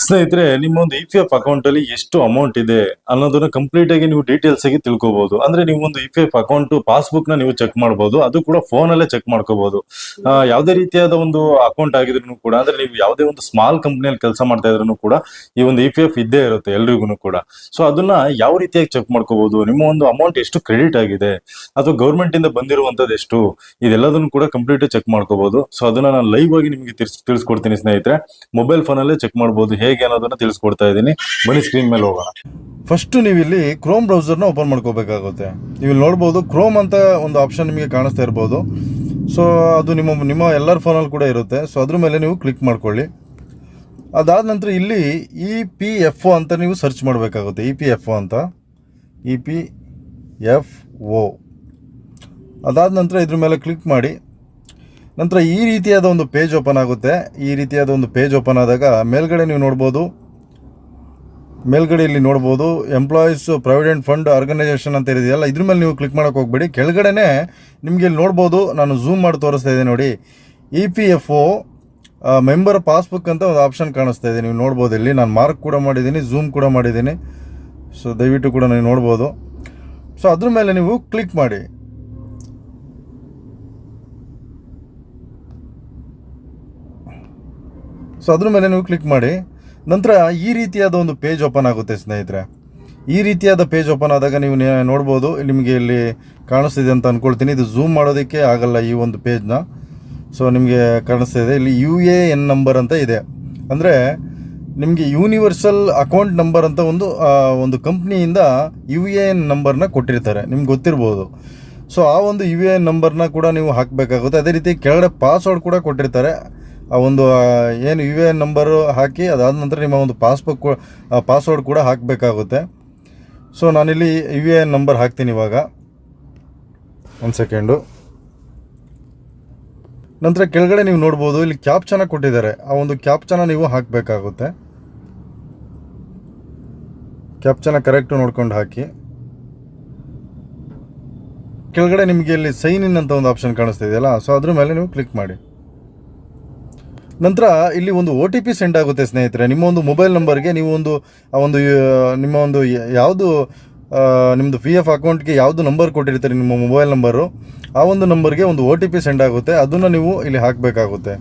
ಸ್ನೇಹಿತರೆ, ನಿಮ್ಮ ಒಂದು ಇಪಿಎಫ್ ಅಕೌಂಟ್ ಅಲ್ಲಿ ಎಷ್ಟು ಅಮೌಂಟ್ ಇದೆ ಅನ್ನೋದನ್ನ ಕಂಪ್ಲೀಟ್ ಆಗಿ ನೀವು ಡೀಟೇಲ್ಸ್ ಆಗಿ ತಿಳ್ಕೊಬಹುದು. ಅಂದ್ರೆ ನೀವು ಒಂದು ಇಪಿಎಫ್ ಅಕೌಂಟ್ ಪಾಸ್ಬುಕ್ ನ ನೀವು ಚೆಕ್ ಮಾಡಬಹುದು. ಅದು ಕೂಡ ಫೋನ್ ಅಲ್ಲೇ ಚೆಕ್ ಮಾಡ್ಕೋಬಹುದು. ಯಾವುದೇ ರೀತಿಯಾದ ಒಂದು ಅಕೌಂಟ್ ಆಗಿದ್ರು ಕೂಡ, ಅಂದ್ರೆ ನೀವು ಯಾವುದೇ ಒಂದು ಸ್ಮಾಲ್ ಕಂಪನಿಯಲ್ಲಿ ಕೆಲಸ ಮಾಡ್ತಾ ಇದ್ರು ಕೂಡ ಈ ಒಂದು ಇಪಿಎಫ್ ಇದ್ದೇ ಇರುತ್ತೆ ಎಲ್ರಿಗೂ ಕೂಡ. ಸೊ ಅದನ್ನ ಯಾವ ರೀತಿಯಾಗಿ ಚೆಕ್ ಮಾಡ್ಕೋಬಹುದು, ನಿಮ್ಮ ಒಂದು ಅಮೌಂಟ್ ಎಷ್ಟು ಕ್ರೆಡಿಟ್ ಆಗಿದೆ ಅಥವಾ ಗೌರ್ಮೆಂಟ್ ಇಂದ ಬಂದಿರುವಂತದ್ದು ಎಷ್ಟು, ಇದೆಲ್ಲದನ್ನು ಕೂಡ ಕಂಪ್ಲೀಟ್ ಚೆಕ್ ಮಾಡ್ಕೋಬಹುದು. ಸೊ ಅದನ್ನ ನಾನು ಲೈವ್ ಆಗಿ ನಿಮಗೆ ತಿಳಿಸ್ಕೊಡ್ತೀನಿ ಸ್ನೇಹಿತರೆ. ಮೊಬೈಲ್ ಫೋನ್ ಅಲ್ಲೇ ಚೆಕ್ ಮಾಡಬಹುದು ಹೇಗೆ ಅನ್ನೋದನ್ನ ತಿಳಿಸ್ಕೊಡ್ತಾ ಇದ್ದೀನಿ. ಬನ್ನಿ ಸ್ಕ್ರೀನ್ ಮೇಲೆ ಹೋಗೋಣ. ಫಸ್ಟ್ ನೀವು ಇಲ್ಲಿ ಕ್ರೋಮ್ ಬ್ರೌಸರ್ನ ಓಪನ್ ಮಾಡ್ಕೋಬೇಕಾಗುತ್ತೆ. ನೀವು ಇಲ್ಲಿ ನೋಡ್ಬೋದು ಕ್ರೋಮ್ ಅಂತ ಒಂದು ಆಪ್ಷನ್ ನಿಮಗೆ ಕಾಣಿಸ್ತಾ ಇರ್ಬೋದು. ಸೊ ಅದು ನಿಮ್ಮ ಎಲ್ಲರ ಫೋನಲ್ಲಿ ಕೂಡ ಇರುತ್ತೆ. ಸೊ ಅದ್ರ ಮೇಲೆ ನೀವು ಕ್ಲಿಕ್ ಮಾಡ್ಕೊಳ್ಳಿ. ಅದಾದ ನಂತರ ಇಲ್ಲಿ EPFO ಅಂತ ನೀವು ಸರ್ಚ್ ಮಾಡಬೇಕಾಗುತ್ತೆ. EPFO ಅಂತ, EPFO. ಅದಾದ ನಂತರ ಇದ್ರ ಮೇಲೆ ಕ್ಲಿಕ್ ಮಾಡಿ. ನಂತರ ಈ ರೀತಿಯಾದ ಒಂದು ಪೇಜ್ ಓಪನ್ ಆಗುತ್ತೆ. ಈ ರೀತಿಯಾದ ಒಂದು ಪೇಜ್ ಓಪನ್ ಆದಾಗ ಮೇಲ್ಗಡೆ ನೀವು ನೋಡ್ಬೋದು, ಮೇಲ್ಗಡೆ ಇಲ್ಲಿ ನೋಡ್ಬೋದು ಎಂಪ್ಲಾಯೀಸ್ ಪ್ರಾವಿಡೆಂಟ್ ಫಂಡ್ ಆರ್ಗನೈಸೇಷನ್ ಅಂತ ಇದೆಯಲ್ಲ, ಇದ್ರ ಮೇಲೆ ನೀವು ಕ್ಲಿಕ್ ಮಾಡೋಕೆ ಹೋಗ್ಬೇಡಿ. ಕೆಳಗಡೆನೆ ನಿಮಗೆ ಇಲ್ಲಿ ನೋಡ್ಬೋದು, ನಾನು ಝೂಮ್ ಮಾಡಿ ತೋರಿಸ್ತಾ ಇದ್ದೀನಿ ನೋಡಿ, EPFO ಮೆಂಬರ್ ಪಾಸ್ಬುಕ್ ಅಂತ ಒಂದು ಆಪ್ಷನ್ ಕಾಣಿಸ್ತಾ ಇದೆ. ನೀವು ನೋಡ್ಬೋದು ಇಲ್ಲಿ ನಾನು ಮಾರ್ಕ್ ಕೂಡ ಮಾಡಿದ್ದೀನಿ, ಝೂಮ್ ಕೂಡ ಮಾಡಿದ್ದೀನಿ. ಸೊ ದಯವಿಟ್ಟು ಕೂಡ ನೀವು ನೋಡ್ಬೋದು. ಸೊ ಅದ್ರ ಮೇಲೆ ನೀವು ಕ್ಲಿಕ್ ಮಾಡಿ. ಸೊ ಅದ್ರ ಮೇಲೆ ನೀವು ಕ್ಲಿಕ್ ಮಾಡಿ. ನಂತರ ಈ ರೀತಿಯಾದ ಒಂದು ಪೇಜ್ ಓಪನ್ ಆಗುತ್ತೆ ಸ್ನೇಹಿತರೆ. ಈ ರೀತಿಯಾದ ಪೇಜ್ ಓಪನ್ ಆದಾಗ ನೀವು ನೋಡ್ಬೋದು, ನಿಮಗೆ ಇಲ್ಲಿ ಕಾಣಿಸ್ತಿದೆ ಅಂತ ಅಂದ್ಕೊಳ್ತೀನಿ. ಇದು ಝೂಮ್ ಮಾಡೋದಕ್ಕೆ ಆಗಲ್ಲ ಈ ಒಂದು ಪೇಜ್ನ. ಸೊ ನಿಮಗೆ ಕಾಣಿಸ್ತಾ ಇದೆ ಇಲ್ಲಿ UAN ನಂಬರ್ ಅಂತ ಇದೆ. ಅಂದರೆ ನಿಮಗೆ ಯೂನಿವರ್ಸಲ್ ಅಕೌಂಟ್ ನಂಬರ್ ಅಂತ ಒಂದು ಕಂಪ್ನಿಯಿಂದ UAN ನಂಬರ್ನ ಕೊಟ್ಟಿರ್ತಾರೆ, ನಿಮ್ಗೆ ಗೊತ್ತಿರ್ಬೋದು. ಸೊ ಆ ಒಂದು UAN ನಂಬರ್ನ ಕೂಡ ನೀವು ಹಾಕಬೇಕಾಗುತ್ತೆ. ಅದೇ ರೀತಿ ಕೆಳಗಡೆ ಪಾಸ್ವರ್ಡ್ ಕೂಡ ಕೊಟ್ಟಿರ್ತಾರೆ. ಆ ಒಂದು ಏನು UAN ನಂಬರು ಹಾಕಿ ಅದಾದ ನಂತರ ನಿಮ್ಮ ಒಂದು ಪಾಸ್ವರ್ಡ್ ಕೂಡ ಹಾಕಬೇಕಾಗುತ್ತೆ. ಸೊ ನಾನಿಲ್ಲಿ UAN ನಂಬರ್ ಹಾಕ್ತೀನಿ ಇವಾಗ. ಒಂದು ಸೆಕೆಂಡು. ನಂತರ ಕೆಳಗಡೆ ನೀವು ನೋಡ್ಬೋದು ಇಲ್ಲಿ ಕ್ಯಾಪ್ಚನ ಕೊಟ್ಟಿದ್ದಾರೆ. ಆ ಒಂದು ಕ್ಯಾಪ್ಚನ ನೀವು ಹಾಕಬೇಕಾಗುತ್ತೆ. ಕ್ಯಾಪ್ಚನ ಕರೆಕ್ಟು ನೋಡ್ಕೊಂಡು ಹಾಕಿ. ಕೆಳಗಡೆ ನಿಮಗೆ ಇಲ್ಲಿ ಸೈನ್ ಇನ್ ಅಂತ ಒಂದು ಆಪ್ಷನ್ ಕಾಣಿಸ್ತಾ ಇದೆಯಲ್ಲ, ಸೊ ಅದ್ರ ಮೇಲೆ ನೀವು ಕ್ಲಿಕ್ ಮಾಡಿ. ನಂತರ ಇಲ್ಲಿ ಒಂದು OTP ಸೆಂಡ್ ಆಗುತ್ತೆ ಸ್ನೇಹಿತರೆ. ನಿಮ್ಮ ಒಂದು ಮೊಬೈಲ್ ನಂಬರ್ಗೆ ನೀವು ನಿಮ್ಮ ಒಂದು ಯಾವುದು ನಿಮ್ಮದು PF ಅಕೌಂಟ್ಗೆ ಯಾವುದು ನಂಬರ್ ಕೊಟ್ಟಿರ್ತೀರಿ, ನಿಮ್ಮ ಮೊಬೈಲ್ ನಂಬರು, ಆ ಒಂದು ನಂಬರ್ಗೆ ಒಂದು OTP ಸೆಂಡ್ ಆಗುತ್ತೆ. ಅದನ್ನು ನೀವು ಇಲ್ಲಿ ಹಾಕಬೇಕಾಗುತ್ತೆ.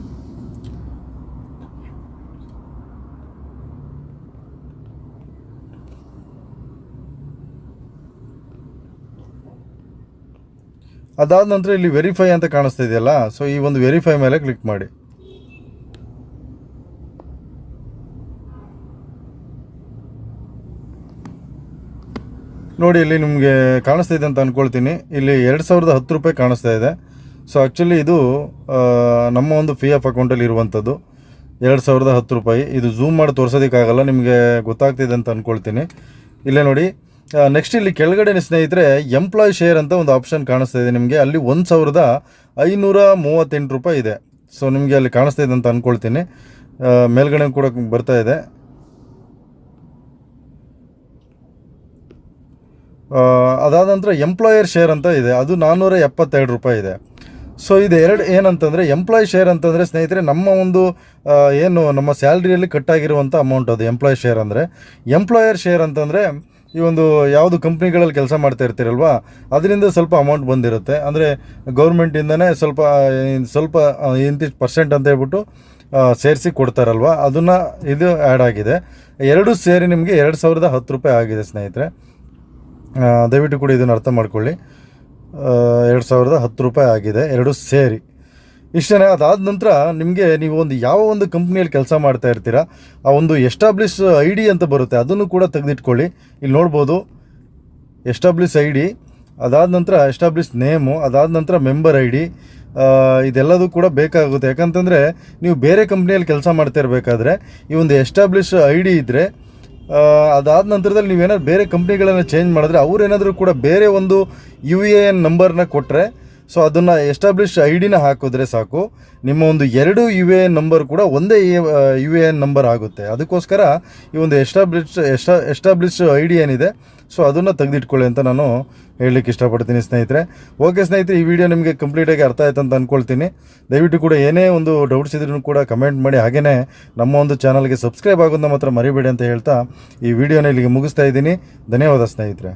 ಅದಾದ ನಂತರ ಇಲ್ಲಿ ವೆರಿಫೈ ಅಂತ ಕಾಣಿಸ್ತಾ ಇದೆಯಲ್ಲ, ಸೊ ಈ ಒಂದು ವೆರಿಫೈ ಮೇಲೆ ಕ್ಲಿಕ್ ಮಾಡಿ. ನೋಡಿ ಇಲ್ಲಿ ನಿಮಗೆ ಕಾಣಿಸ್ತಾ ಇದೆ ಅಂತ ಅಂದ್ಕೊಳ್ತೀನಿ. ಇಲ್ಲಿ 2010 ರೂಪಾಯಿ ಕಾಣಿಸ್ತಾ ಇದೆ. ಸೊ ಆ್ಯಕ್ಚುಲಿ ಇದು ನಮ್ಮ ಒಂದು PF ಅಕೌಂಟಲ್ಲಿ ಇರುವಂಥದ್ದು 2010 ರೂಪಾಯಿ. ಇದು ಝೂಮ್ ಮಾಡಿ ತೋರಿಸೋದಕ್ಕಾಗಲ್ಲ, ನಿಮಗೆ ಗೊತ್ತಾಗ್ತಿದೆ ಅಂತ ಅಂದ್ಕೊಳ್ತೀನಿ. ಇಲ್ಲೇ ನೋಡಿ. ನೆಕ್ಸ್ಟ್ ಇಲ್ಲಿ ಕೆಳಗಡೆ ಸ್ನೇಹಿತರೆ ಎಂಪ್ಲಾಯ್ ಶೇರ್ ಅಂತ ಒಂದು ಆಪ್ಷನ್ ಕಾಣಿಸ್ತಾ ಇದೆ ನಿಮಗೆ. ಅಲ್ಲಿ 1538 ರೂಪಾಯಿ ಇದೆ. ಸೊ ನಿಮಗೆ ಅಲ್ಲಿ ಕಾಣಿಸ್ತಾ ಇದೆ ಅಂತ ಅಂದ್ಕೊಳ್ತೀನಿ. ಮೇಲ್ಗಡೆ ಕೂಡ ಬರ್ತಾ ಇದೆ. ಅದಾದ ನಂತರ ಎಂಪ್ಲಾಯರ್ ಶೇರ್ ಅಂತ ಇದೆ, ಅದು 472 ರೂಪಾಯಿ ಇದೆ. ಸೊ ಇದು ಎರಡು ಏನಂತಂದರೆ, ಎಂಪ್ಲಾಯ್ ಶೇರ್ ಅಂತಂದರೆ ಸ್ನೇಹಿತರೆ ನಮ್ಮ ಒಂದು ನಮ್ಮ ಸ್ಯಾಲ್ರಿಯಲ್ಲಿ ಕಟ್ಟಾಗಿರುವಂಥ ಅಮೌಂಟ್ ಅದು ಎಂಪ್ಲಾಯ್ ಶೇರ್ ಅಂದರೆ. ಎಂಪ್ಲಾಯರ್ ಶೇರ್ ಅಂತಂದರೆ ಈ ಒಂದು ಯಾವುದು ಕಂಪ್ನಿಗಳಲ್ಲಿ ಕೆಲಸ ಮಾಡ್ತಾ ಇರ್ತೀರಲ್ವ, ಅದರಿಂದ ಸ್ವಲ್ಪ ಅಮೌಂಟ್ ಬಂದಿರುತ್ತೆ. ಅಂದರೆ ಗೌರ್ಮೆಂಟಿಂದನೇ ಸ್ವಲ್ಪ ಇಂತಿಷ್ಟು ಪರ್ಸೆಂಟ್ ಅಂತ ಹೇಳ್ಬಿಟ್ಟು ಸೇರಿಸಿ ಕೊಡ್ತಾರಲ್ವ, ಅದನ್ನು ಇದು ಆ್ಯಡ್ ಆಗಿದೆ. ಎರಡು ಸೇರಿ ನಿಮಗೆ 2010 ರೂಪಾಯಿ ಆಗಿದೆ ಸ್ನೇಹಿತರೆ. ದಯವಿಟ್ಟು ಕೂಡ ಇದನ್ನು ಅರ್ಥ ಮಾಡ್ಕೊಳ್ಳಿ. 2010 ರೂಪಾಯಿ ಆಗಿದೆ ಎರಡು ಸೇರಿ. ಇಷ್ಟೇ. ಅದಾದ ನಂತರ ನೀವು ಯಾವ ಒಂದು ಕಂಪ್ನಿಯಲ್ಲಿ ಕೆಲಸ ಮಾಡ್ತಾ ಇರ್ತೀರಾ, ಆ ಒಂದು ಎಸ್ಟಾಬ್ಲಿಷ್ ID ಅಂತ ಬರುತ್ತೆ, ಅದನ್ನು ಕೂಡ ತೆಗೆದಿಟ್ಕೊಳ್ಳಿ. ಇಲ್ಲಿ ನೋಡ್ಬೋದು ಎಸ್ಟಾಬ್ಲಿಷ್ ID, ಅದಾದ ನಂತರ ಎಸ್ಟಾಬ್ಲಿಷ್ ನೇಮು, ಅದಾದ ನಂತರ ಮೆಂಬರ್ ID, ಇದೆಲ್ಲದೂ ಕೂಡ ಬೇಕಾಗುತ್ತೆ. ಯಾಕಂತಂದರೆ ನೀವು ಬೇರೆ ಕಂಪ್ನಿಯಲ್ಲಿ ಕೆಲಸ ಮಾಡ್ತಾ ಇರಬೇಕಾದ್ರೆ ಈ ಒಂದು ಎಸ್ಟಾಬ್ಲಿಷ್ ID ಇದ್ದರೆ, ಅದಾದ ನಂತರದಲ್ಲಿ ನೀವೇನಾದ್ರು ಬೇರೆ ಕಂಪ್ನಿಗಳನ್ನು ಚೇಂಜ್ ಮಾಡಿದ್ರೆ ಅವ್ರೇನಾದರೂ ಕೂಡ ಬೇರೆ ಒಂದು UAN ನಂಬರ್ನ ಕೊಟ್ಟರೆ, ಸೊ ಅದನ್ನು ಎಸ್ಟಾಬ್ಲಿಷ್ ಐ ಡಿನ ಹಾಕಿದ್ರೆ ಸಾಕು, ನಿಮ್ಮ ಒಂದು 2 UAN ನಂಬರ್ ಕೂಡ ಒಂದೇ UAN ನಂಬರ್ ಆಗುತ್ತೆ. ಅದಕ್ಕೋಸ್ಕರ ಈ ಒಂದು ಎಸ್ಟಾಬ್ಲಿಷ್ ಐ ಡಿ ಏನಿದೆ ಸೊ ಅದನ್ನು ತೆಗೆದಿಟ್ಕೊಳ್ಳಿ ಅಂತ ನಾನು ಹೇಳಲಿಕ್ಕೆ ಇಷ್ಟಪಡ್ತೀನಿ ಸ್ನೇಹಿತರೆ. ಓಕೆ ಸ್ನೇಹಿತರೆ, ಈ ವಿಡಿಯೋ ನಿಮಗೆ ಕಂಪ್ಲೀಟಾಗಿ ಅರ್ಥ ಆಯ್ತು ಅಂತ ಅಂದ್ಕೊಳ್ತೀನಿ. ದಯವಿಟ್ಟು ಕೂಡ ಏನೇ ಒಂದು ಡೌಟ್ಸ್ ಇದ್ರೂ ಕೂಡ ಕಮೆಂಟ್ ಮಾಡಿ, ಹಾಗೆಯೇ ನಮ್ಮ ಒಂದು ಚಾನಲ್ಗೆ ಸಬ್ಸ್ಕ್ರೈಬ್ ಆಗೋದನ್ನ ಮಾತ್ರ ಮರಿಬೇಡಿ ಅಂತ ಹೇಳ್ತಾ ಈ ವಿಡಿಯೋನ ಇಲ್ಲಿಗೆ ಮುಗಿಸ್ತಾ ಇದ್ದೀನಿ. ಧನ್ಯವಾದ ಸ್ನೇಹಿತರೆ.